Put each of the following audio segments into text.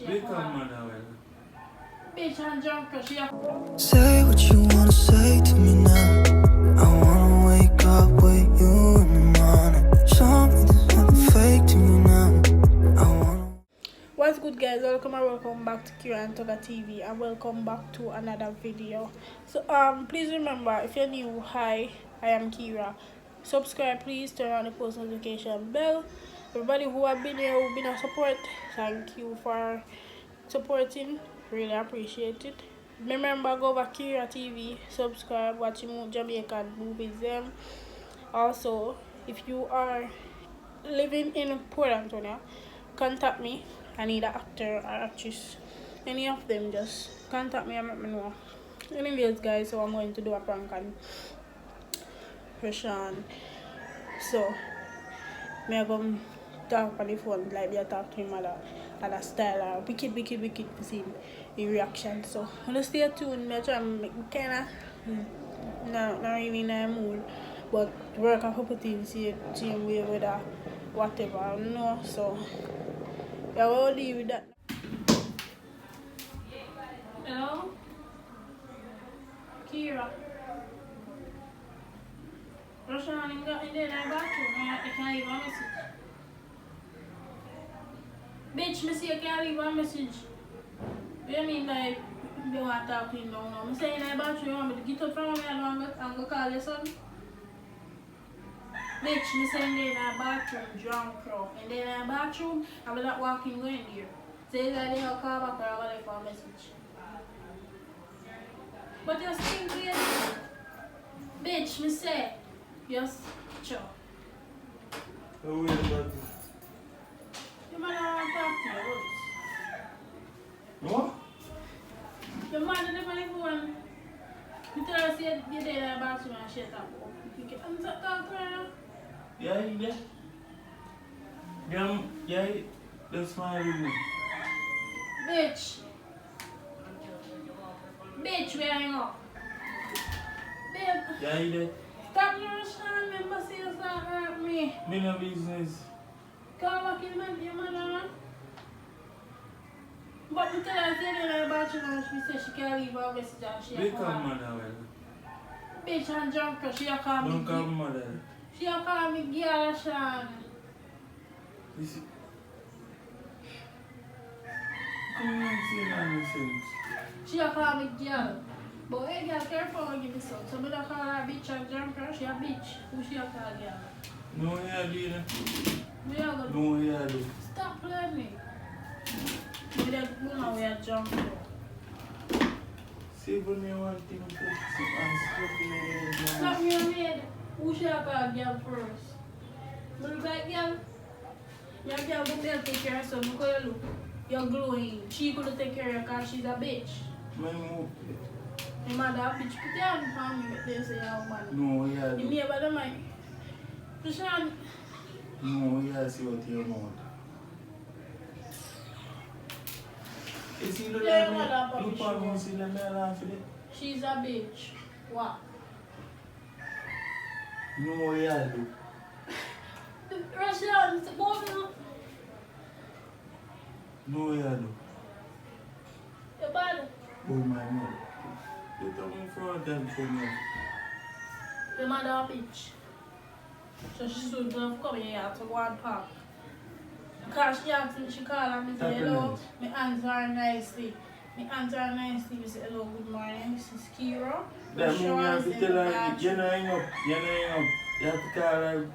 she a come. Bitch and junk she a. Say what you wanna say to me now. I wanna wake up with you in the morning. Show me there's nothing fake to me now. I wanna. What's good, guys? Welcome back to Kira and Thuga TV, and welcome back to another video. So please remember, if you're new, hi, I am Kira. Subscribe, please turn on the post notification bell. Everybody who have been here, who've been a support, thank you for supporting. Really appreciate it. Remember, go over Kira TV, subscribe, watching Jamaican movies. Also, if you are living in Port Antonio, contact me. I need an actor or actress. Any of them, just contact me and let me know. Anyways, guys, so I'm going to do a prank on Rashawn. So, I'm going to talk on the phone like I talk to him at a style, wicked to see the reaction. So, I'm going to stay tuned. I'm trying to make me kind of not really in a mood, but work a couple things here, same way with whatever, you know. So, yeah, we'll leave with that. Hello? Kira. Rashawn, you got in there in the bathroom. I can't leave a message. Bitch, me say you can't leave a message. What do you mean by you want to talk to him now? I'm saying in the bathroom, you want me to get up from me and I'm going to call your son? Bitch, me saying in the bathroom, drunk bro. And then in the bathroom, I'm not walking going there. Say that they will call back or I'm going to leave a message. But you're still weird. Bitch, me say, yes, sure. Oh, wait, but... Your mother want to talk to you, What? your mother never on the phone. You tell her say you're there in the bathroom and shit up. You can talk to her now. Yeah. That's my room. Bitch, where are you now? Babe, Yeah, you there? stop your Rashawn, remember say you start hurt me. Me no business. Call back your mother. But we tell her say they're in the bathroom and she said she can't leave her message and she They come come on. mother, well. Bitch and junker, she a call me. Don't come mother. She a call me girl, Rashawn. You see? Come on, say nonsense. She a call me girl. But hey girl, careful when you give me some. So me don't call her bitch and junker, she a bitch. Who she a call girl? No, yeah, dear. We are gonna No, yeah, do. stop playing me. We don't know we are junker. See, when you want things to sit and stuff in Stop your head. Who she a call girl first? You look like girl? Your girl don't take care of herself because you look. You're glowing. She could take care of her because she's a bitch. My move. Your mother a bitch. Put your hand on me if they say you're a man. No, yeah, You do. never don't mind. Rashawn, No, yeah, see what your mouth. You see, look Yeah, at mother, me. papi, Look at me, sure. see, let me laugh at it. she's a bitch. What? No, yeah, do. Rashawn, it's both of them. No, yeah, do. You're bad. Oh, my mother. You tell me for them for me. Your mother a bitch. So she should have come here to go and park. Because she asked me, she called and me say, hello, me answer her nicely. Me say, hello, good morning, this is Kira. That means you have to Rashawn's in tell the her, bathroom. you're not hang up. You have to call her.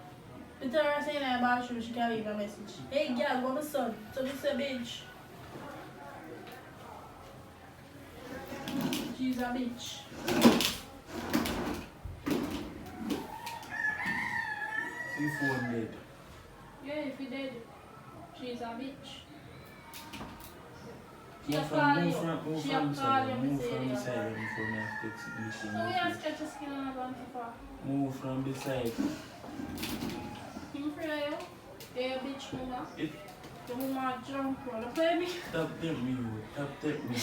Me tell her say in the bathroom, she can leave a message. Hey girl, what my son? So me say, bitch. She's a bitch. See, phone dead. Yeah, if you did, she's a bitch. She a Move call from you. move She a from call you, beside me move say from you. beside them before me have to text this So we thing. have sketch your skin on a bunch of far. Move from beside. You free of you? Yeah, bitch, mama. It, The woman drunk, bro. Don't play me. stop take me, you. Stop take me.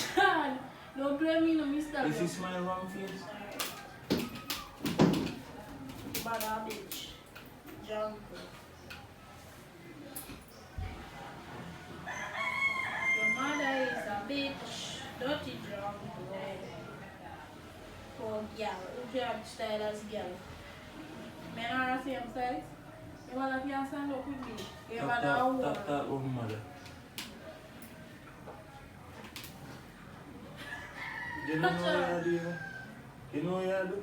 Don't play me, no mister. If you smile wrong face, Bad bitch. Drunk. Your mother girl. If you have style as girl. Men are the same size. You want to stand up with me? You have a woman. That one mother. You know what you do? You know what you do?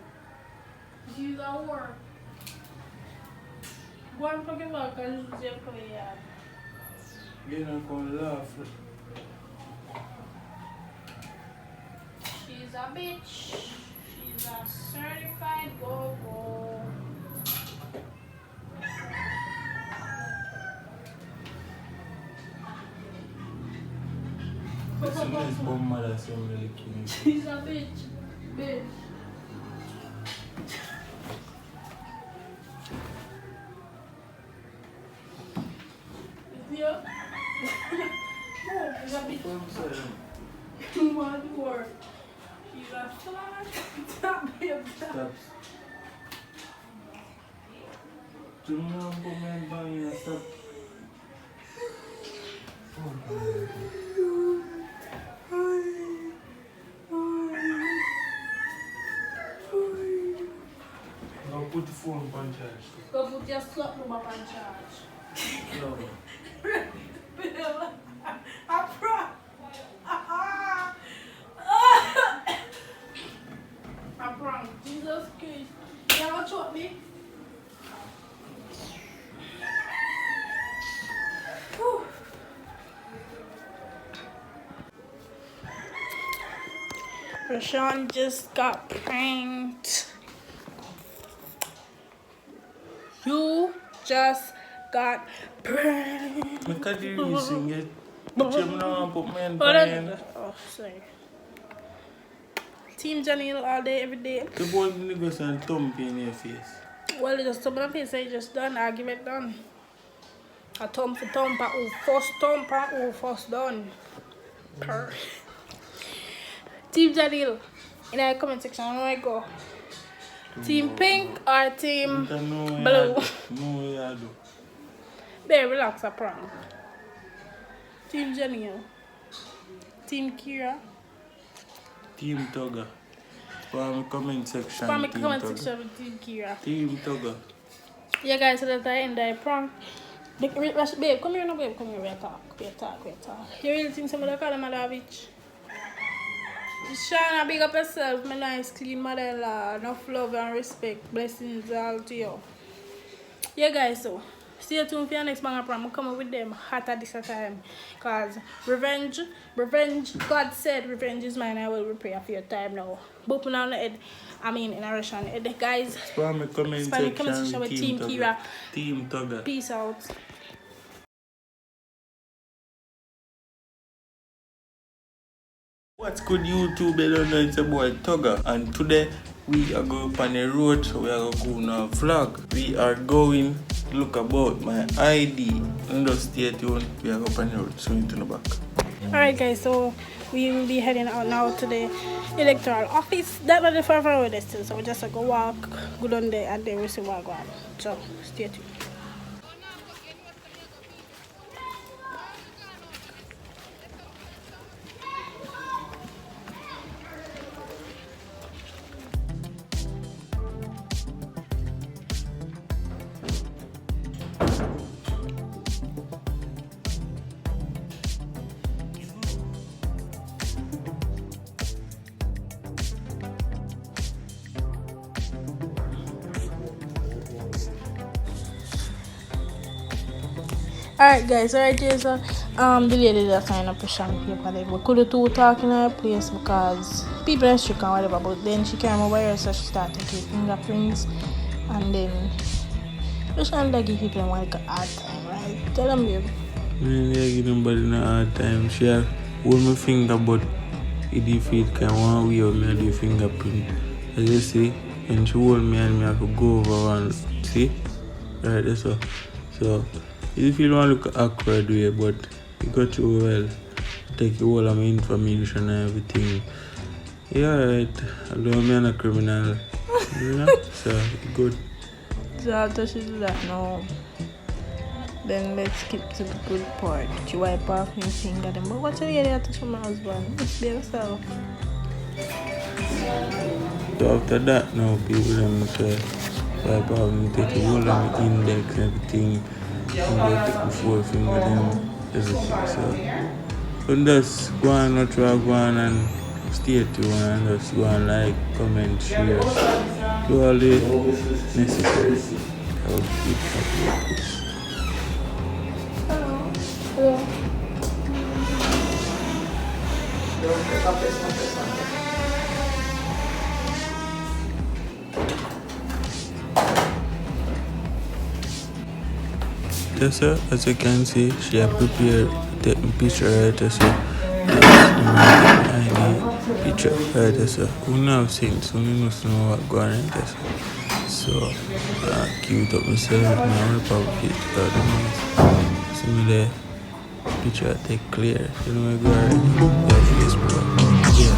She's a whore. Go and fuck him up because she's your play. You're not going to laugh. She's a bitch. She's a certified go-go. Listen, this bomb mother saying really cute. She's a bitch. Bitch. Yeah. No, she's a bitch. You want to work. She's a flash. Stop him. Stop. Do you know what man buying and stuff? Now put the phone on charge. Go put your slot number on charge. No. I promise. I promise. Jesus Christ. You ever choke me? Whew. Rashawn just got pranked. You just got pranked. Look at you sing it. But you know put me in Hold on. pain. Oh, sorry. Team Janelle all day, every day. The boy niggas and thump in your face. Well, just some of the face I just done, argument done. A thump for thump, who first done. Purr. Team Janelle, in the comment section, where I go? Team Pink or Team Blue? No, yeah, do. Babe, relax, I promise. Team Janelle. Team Kira. Team Thuga. For my comment section. For my Team comment Thuga. section with Team Kira. Team Thuga. Yeah, guys, so that's the end of the prank. Babe, come here now, babe. Come here, we'll talk. You really think somebody call him a bitch? Shana, big up yourself, my nice, clean mother-in-law. Enough love and respect. Blessings all to you. Yeah, guys, so stay tuned for your next banger prank. I'm coming with them hot at this time. Because revenge, God said revenge is mine. I will repay for your time now. Booping on the head. I mean, in a Russian head. Guys, For my comment section with Team Kira. Team Thuga. Peace out. What's good YouTube? I don't know, it's a boy Thuga, and today we are going on the road, so we are going to go on a vlog. We are going to look about my ID. And just stay tuned, we are going on the road, so we turn back. Alright guys, so we will be heading out now to the electoral office. That's not the far away distance, so we just go walk, go down there, and then we'll see what go on. So stay tuned. Alright guys, alright here so the lady that signed up a shank paper there. We couldn't do talk in her place because people are strict and whatever, but then she came over here so she started taking fingerprints and then just trying to give people like a hard time, right? Tell them babe. I give nobody a hard time. She hold my finger, but if it can one way or me do fingerprint. As you see, when she hold me and me have to go over and see? Right, that's all. So if you don't look awkward way, but you got you well, take all of my information and everything. Yeah, right. Although I'm not a criminal, you know, so good. So after she do that now, then let's skip to the good part. She wipe off my finger then. But what's the idea to show my husband? Just be yourself. So after that, now people them to wipe out and take the whole of the index and everything. And go take the 4 finger them, everything. So just go on, not try go on and stay tuned and just go on like, comment, share. Do all the necessary. I will keep happy. Hello. Yes, sir. As you can see, she had prepared taking picture right there, so I picture right there, so we now have seen, so we must know what going on there. So, cute up myself, now I probably got the noise. See me there, picture I take clear, you know, I go already, yeah, Facebook, yeah.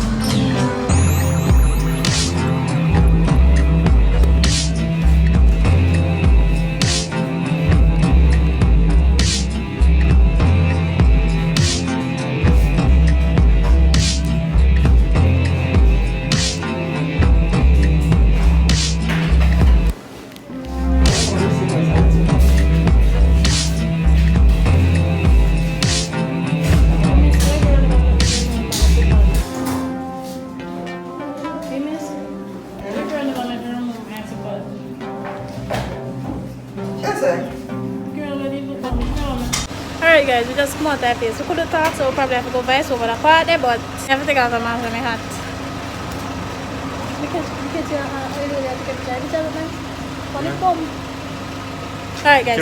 Alright guys, we just come out that place. We couldn't talk, so we probably have to go vice over the part there, but I have to take out the mask of my hat. Alright guys,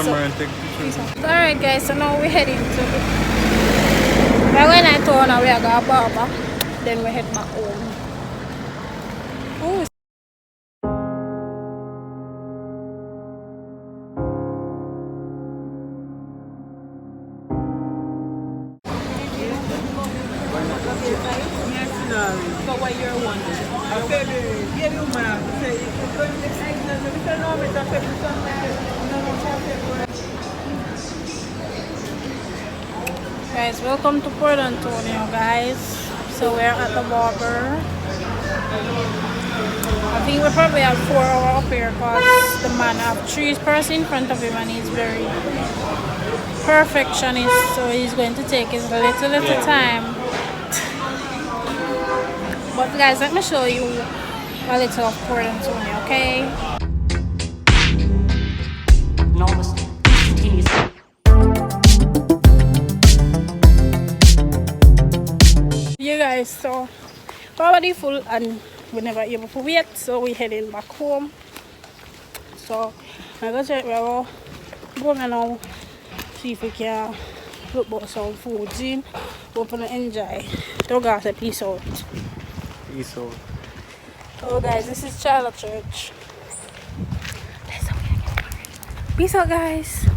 alright guys, so now we're heading to we're going to town and we are going to barber. Then we head back home. Ooh. But what you're wondering? Guys, welcome to Port Antonio, guys. So we're at the barber. I think we probably have 4 hours up here because the man have 3 persons in front of him and he's very perfectionist, so he's going to take his little time. But guys, let me show you a little of Port Antonio, okay? You guys, so already full and we never able to wait, so we heading back home. So I'm gonna check where we're going now, see if we can look about some foods in. Open and enjoy. Thuga say peace out. Peace out. Oh guys, this is Charlotte Church. Peace out guys.